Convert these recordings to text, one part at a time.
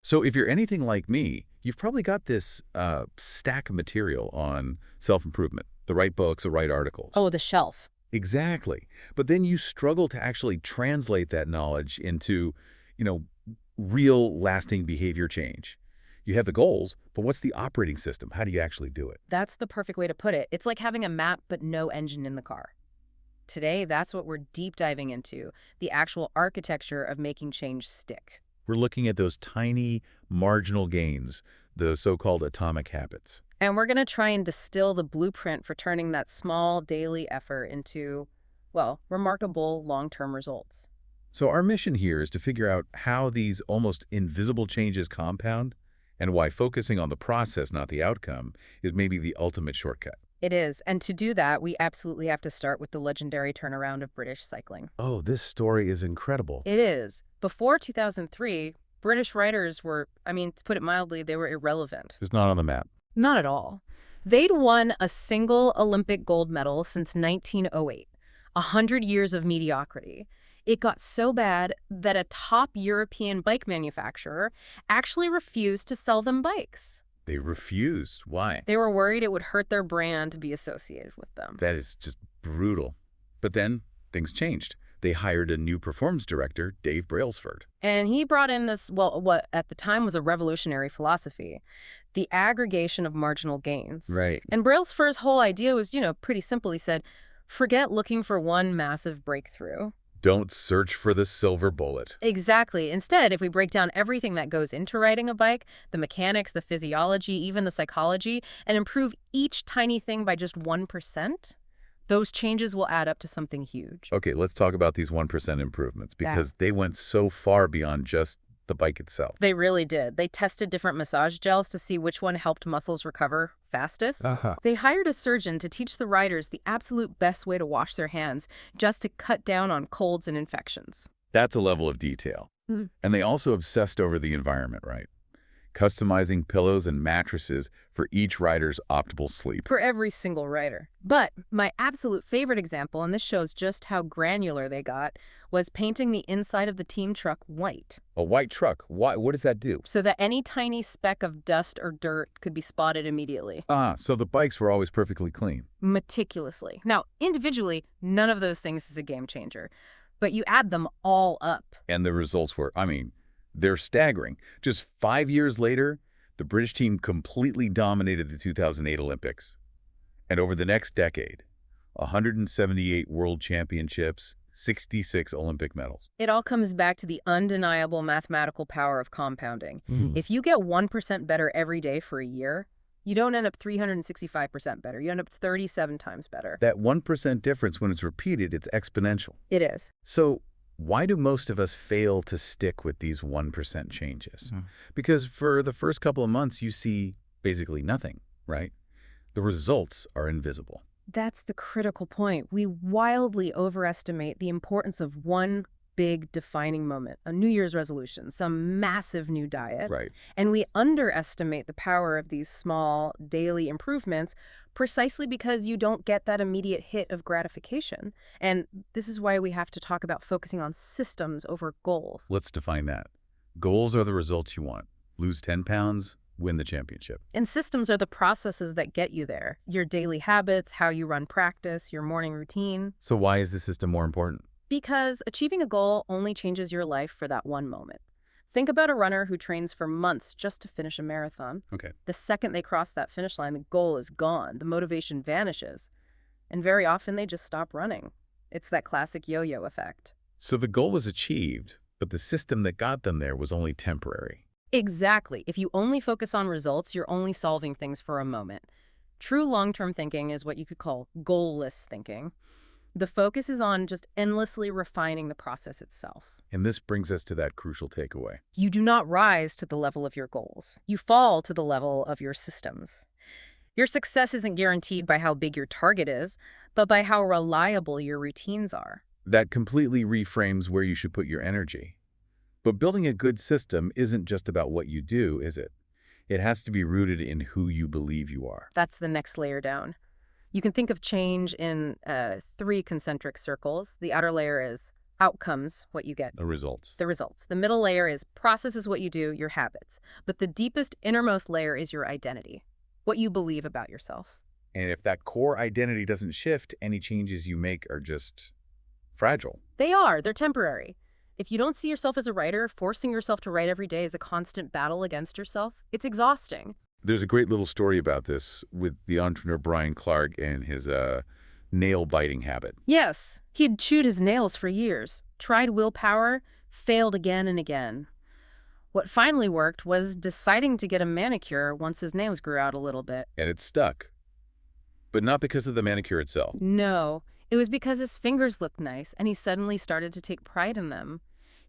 So if you're anything like me, you've probably got this stack of material on self-improvement, the right books, the right articles. Oh, the shelf. Exactly. But then you struggle to actually translate that knowledge into, you know, real lasting behavior change. You have the goals, but what's the operating system? How do you actually do it? That's the perfect way to put it. It's like having a map but no engine in the car. Today, that's what we're deep diving into, the actual architecture of making change stick. We're looking at those tiny marginal gains, the so-called atomic habits. And we're going to try and distill the blueprint for turning that small daily effort into, well, remarkable long-term results. So our mission here is to figure out how these almost invisible changes compound and why focusing on the process, not the outcome, is maybe the ultimate shortcut. It is. And to do that, we absolutely have to start with the legendary turnaround of British cycling. Oh, this story is incredible. It is. Before 2003, British riders were, I mean, to put it mildly, they were irrelevant. It's not on the map. Not at all. They'd won a single Olympic gold medal since 1908, 100 years of mediocrity. It got so bad that a top European bike manufacturer actually refused to sell them bikes. They refused. Why? They were worried it would hurt their brand to be associated with them. That is just brutal. But then things changed. They hired a new performance director, Dave Brailsford. And he brought in this, well, what at the time was a revolutionary philosophy, the aggregation of marginal gains. Right. And Brailsford's whole idea was, pretty simple. He said, forget looking for one massive breakthrough. Don't search for the silver bullet. Exactly. Instead, if we break down everything that goes into riding a bike, the mechanics, the physiology, even the psychology, and improve each tiny thing by just 1%, those changes will add up to something huge. Okay, let's talk about these 1% improvements because they went so far beyond just the bike itself. They really did. They tested different massage gels to see which one helped muscles recover fastest. They hired a surgeon to teach the riders the absolute best way to wash their hands just to cut down on colds and infections. That's a level of detail. And they also obsessed over the environment, right? Customizing pillows and mattresses for each rider's optimal sleep. For every single rider. But my absolute favorite example, and this shows just how granular they got, was painting the inside of the team truck white. A white truck? Why? What does that do? So that any tiny speck of dust or dirt could be spotted immediately. So the bikes were always perfectly clean. Meticulously. Now, individually, none of those things is a game changer. But you add them all up. And the results were, they're staggering. Just 5 years later, the British team completely dominated the 2008 Olympics. And over the next decade, 178 world championships, 66 Olympic medals. It all comes back to the undeniable mathematical power of compounding. If you get 1% better every day for a year, you don't end up 365% better. You end up 37 times better. That 1% difference, when it's repeated, it's exponential. It is. So why do most of us fail to stick with these 1% changes? Because for the first couple of months, you see basically nothing, right? The results are invisible. That's the critical point. We wildly overestimate the importance of one big defining moment, a New Year's resolution, some massive new diet. Right. And we underestimate the power of these small daily improvements precisely because you don't get that immediate hit of gratification. And this is why we have to talk about focusing on systems over goals. Let's define that. Goals are the results you want. Lose 10 pounds, win the championship. And systems are the processes that get you there. Your daily habits, how you run practice, your morning routine. So why is the system more important? Because achieving a goal only changes your life for that one moment. Think about a runner who trains for months just to finish a marathon. Okay. The second they cross that finish line, the goal is gone. The motivation vanishes. And very often they just stop running. It's that classic yo-yo effect. So the goal was achieved, but the system that got them there was only temporary. Exactly. If you only focus on results, you're only solving things for a moment. True long-term thinking is what you could call goalless thinking. The focus is on just endlessly refining the process itself. And this brings us to that crucial takeaway. You do not rise to the level of your goals. You fall to the level of your systems. Your success isn't guaranteed by how big your target is, but by how reliable your routines are. That completely reframes where you should put your energy. But building a good system isn't just about what you do, is it? It has to be rooted in who you believe you are. That's the next layer down. You can think of change in 3 concentric circles. The outer layer is Outcomes, what you get. The results. The results. The middle layer is process is what you do, your habits. But the deepest, innermost layer is your identity, what you believe about yourself. And if that core identity doesn't shift, any changes you make are just fragile. They're temporary. If you don't see yourself as a writer, forcing yourself to write every day is a constant battle against yourself. It's exhausting. There's a great little story about this with the entrepreneur Brian Clark and his nail-biting habit. Yes, he'd chewed his nails for years, tried willpower, failed again and again. What finally worked was deciding to get a manicure once his nails grew out a little bit. And it stuck. But not because of the manicure itself. No, it was because his fingers looked nice and he suddenly started to take pride in them.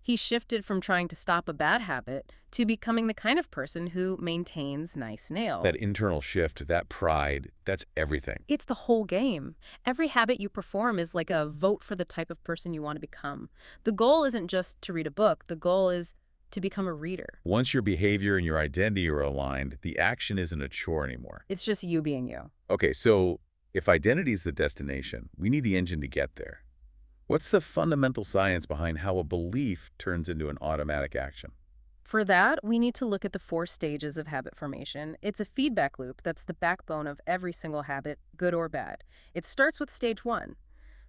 He shifted from trying to stop a bad habit to becoming the kind of person who maintains nice nails. That internal shift, that pride, that's everything. It's the whole game. Every habit you perform is like a vote for the type of person you want to become. The goal isn't just to read a book. The goal is to become a reader. Once your behavior and your identity are aligned, the action isn't a chore anymore. It's just you being you. Okay, so if identity is the destination, we need the engine to get there. What's the fundamental science behind how a belief turns into an automatic action? For that, we need to look at the 4 stages of habit formation. It's a feedback loop that's the backbone of every single habit, good or bad. It starts with stage 1,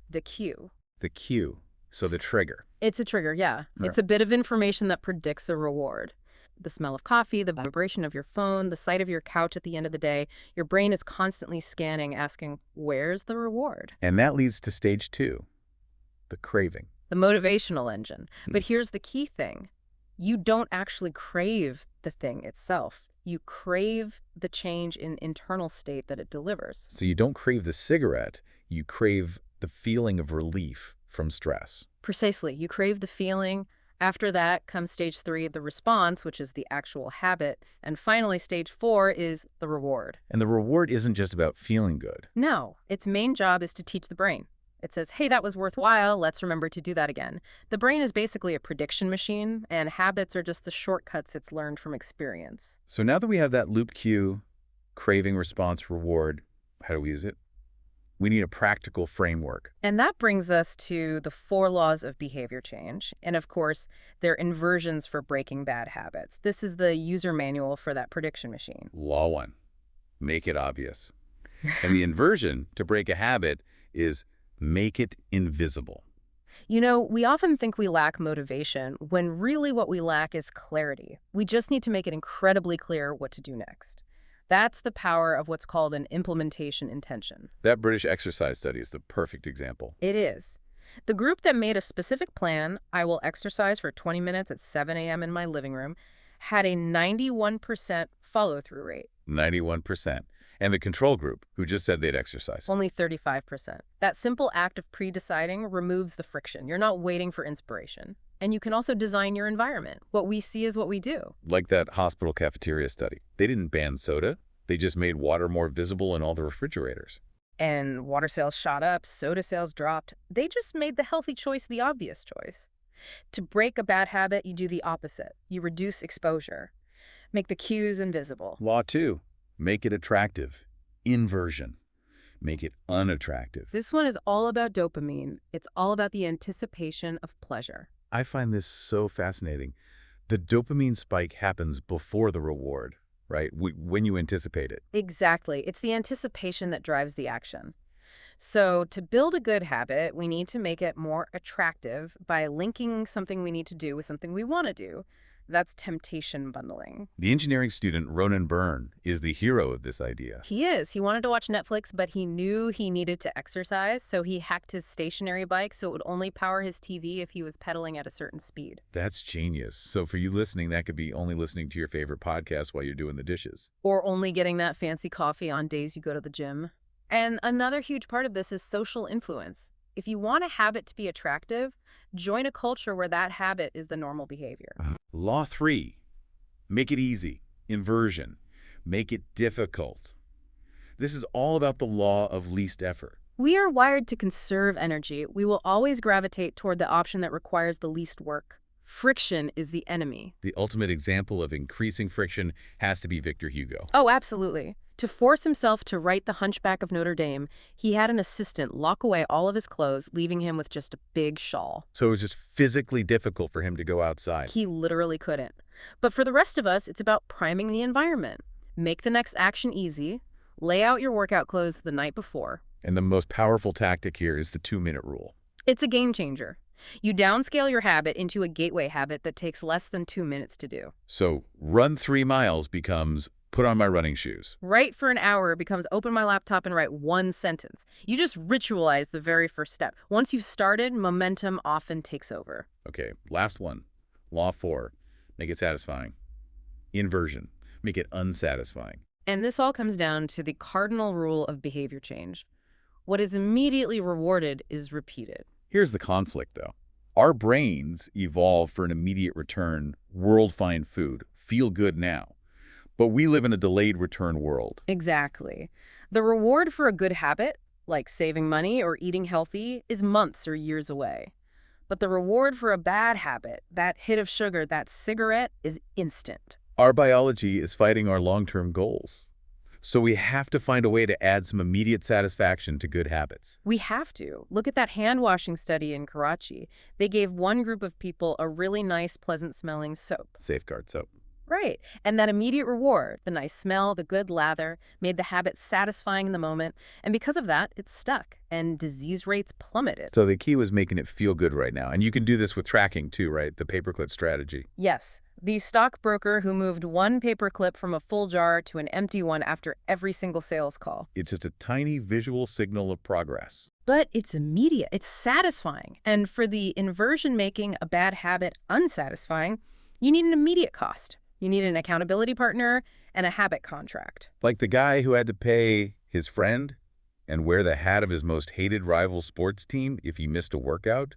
the cue. The cue, so the trigger. It's a trigger, yeah. Yeah. It's a bit of information that predicts a reward. The smell of coffee, the vibration of your phone, the sight of your couch at the end of the day, your brain is constantly scanning, asking, where's the reward? And that leads to stage 2, the craving. The motivational engine. But here's the key thing. You don't actually crave the thing itself. You crave the change in internal state that it delivers. So you don't crave the cigarette, you crave the feeling of relief from stress. Precisely. You crave the feeling. After that comes stage 3, the response, which is the actual habit. And finally, stage 4 is the reward. And the reward isn't just about feeling good. No, its main job is to teach the brain. It says, hey, that was worthwhile. Let's remember to do that again. The brain is basically a prediction machine, and habits are just the shortcuts it's learned from experience. So now that we have that loop cue, craving, response, reward, how do we use it? We need a practical framework. And that brings us to the 4 laws of behavior change. And of course, they're inversions for breaking bad habits. This is the user manual for that prediction machine. Law 1, make it obvious. And the inversion to break a habit is make it invisible. You know, we often think we lack motivation when really what we lack is clarity. We just need to make it incredibly clear what to do next. That's the power of what's called an implementation intention. That British exercise study is the perfect example. It is. The group that made a specific plan, I will exercise for 20 minutes at 7 a.m. in my living room, had a 91% follow-through rate. 91%. And the control group, who just said they'd exercise. Only 35%. That simple act of pre-deciding removes the friction. You're not waiting for inspiration. And you can also design your environment. What we see is what we do. Like that hospital cafeteria study. They didn't ban soda. They just made water more visible in all the refrigerators. And water sales shot up, soda sales dropped. They just made the healthy choice the obvious choice. To break a bad habit, you do the opposite. You reduce exposure. Make the cues invisible. Law 2, make it attractive. Inversion, make it unattractive. This one is all about dopamine. It's all about the anticipation of pleasure. I find this so fascinating. The dopamine spike happens before the reward, right? When you anticipate it. Exactly. It's the anticipation that drives the action. So to build a good habit, we need to make it more attractive by linking something we need to do with something we want to do. That's temptation bundling. The engineering student Ronan Byrne is the hero of this idea. He is. He wanted to watch Netflix, but he knew he needed to exercise, so he hacked his stationary bike so it would only power his TV if he was pedaling at a certain speed. That's genius. So for you listening, that could be only listening to your favorite podcast while you're doing the dishes. Or only getting that fancy coffee on days you go to the gym. And another huge part of this is social influence. If you want a habit to be attractive, join a culture where that habit is the normal behavior. Law 3, make it easy. Inversion, make it difficult. This is all about the law of least effort. We are wired to conserve energy. We will always gravitate toward the option that requires the least work. Friction is the enemy. The ultimate example of increasing friction has to be Victor Hugo. Oh, absolutely. To force himself to write The Hunchback of Notre Dame, he had an assistant lock away all of his clothes, leaving him with just a big shawl. So it was just physically difficult for him to go outside. He literally couldn't. But for the rest of us, it's about priming the environment. Make the next action easy. Lay out your workout clothes the night before. And the most powerful tactic here is the 2-minute rule. It's a game changer. You downscale your habit into a gateway habit that takes less than 2 minutes to do. So run 3 miles becomes put on my running shoes. Write for an hour becomes open my laptop and write one sentence. You just ritualize the very first step. Once you've started, momentum often takes over. Okay, last one. Law 4. Make it satisfying. Inversion. Make it unsatisfying. And this all comes down to the cardinal rule of behavior change. What is immediately rewarded is repeated. Here's the conflict, though. Our brains evolve for an immediate return, world-find food, feel good now. But we live in a delayed return world. Exactly. The reward for a good habit, like saving money or eating healthy, is months or years away. But the reward for a bad habit, that hit of sugar, that cigarette, is instant. Our biology is fighting our long-term goals. So we have to find a way to add some immediate satisfaction to good habits. We have to. Look at that hand-washing study in Karachi. They gave one group of people a really nice, pleasant-smelling soap. Safeguard soap. Right. And that immediate reward, the nice smell, the good lather, made the habit satisfying in the moment. And because of that, it stuck, and disease rates plummeted. So the key was making it feel good right now. And you can do this with tracking too, right? The paperclip strategy. Yes. The stockbroker who moved one paperclip from a full jar to an empty one after every single sales call. It's just a tiny visual signal of progress. But it's immediate. It's satisfying. And for the inversion making a bad habit unsatisfying, you need an immediate cost. You need an accountability partner and a habit contract. Like the guy who had to pay his friend and wear the hat of his most hated rival sports team if he missed a workout.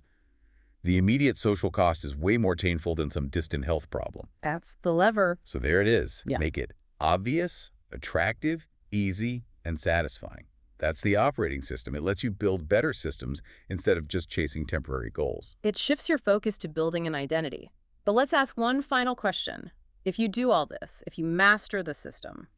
The immediate social cost is way more painful than some distant health problem. That's the lever. So there it is. Yeah. Make it obvious, attractive, easy, and satisfying. That's the operating system. It lets you build better systems instead of just chasing temporary goals. It shifts your focus to building an identity. But let's ask one final question. If you do all this, if you master the system,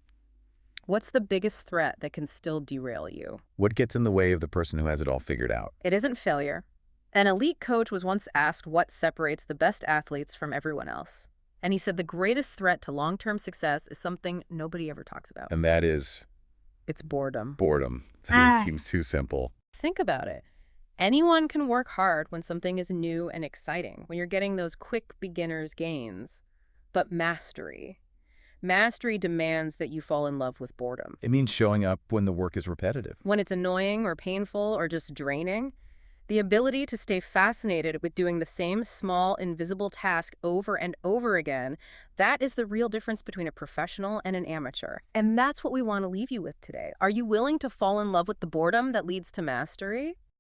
what's the biggest threat that can still derail you? What gets in the way of the person who has it all figured out? It isn't failure. An elite coach was once asked what separates the best athletes from everyone else. And he said the greatest threat to long-term success is something nobody ever talks about. And that is It's boredom. boredom. It seems too simple. Think about it. Anyone can work hard when something is new and exciting, when you're getting those quick beginner's gains. But mastery demands that you fall in love with boredom. It means showing up when the work is repetitive. When it's annoying or painful or just draining, the ability to stay fascinated with doing the same small, invisible task over and over again, that is the real difference between a professional and an amateur. And that's what we want to leave you with today. Are you willing to fall in love with the boredom that leads to mastery?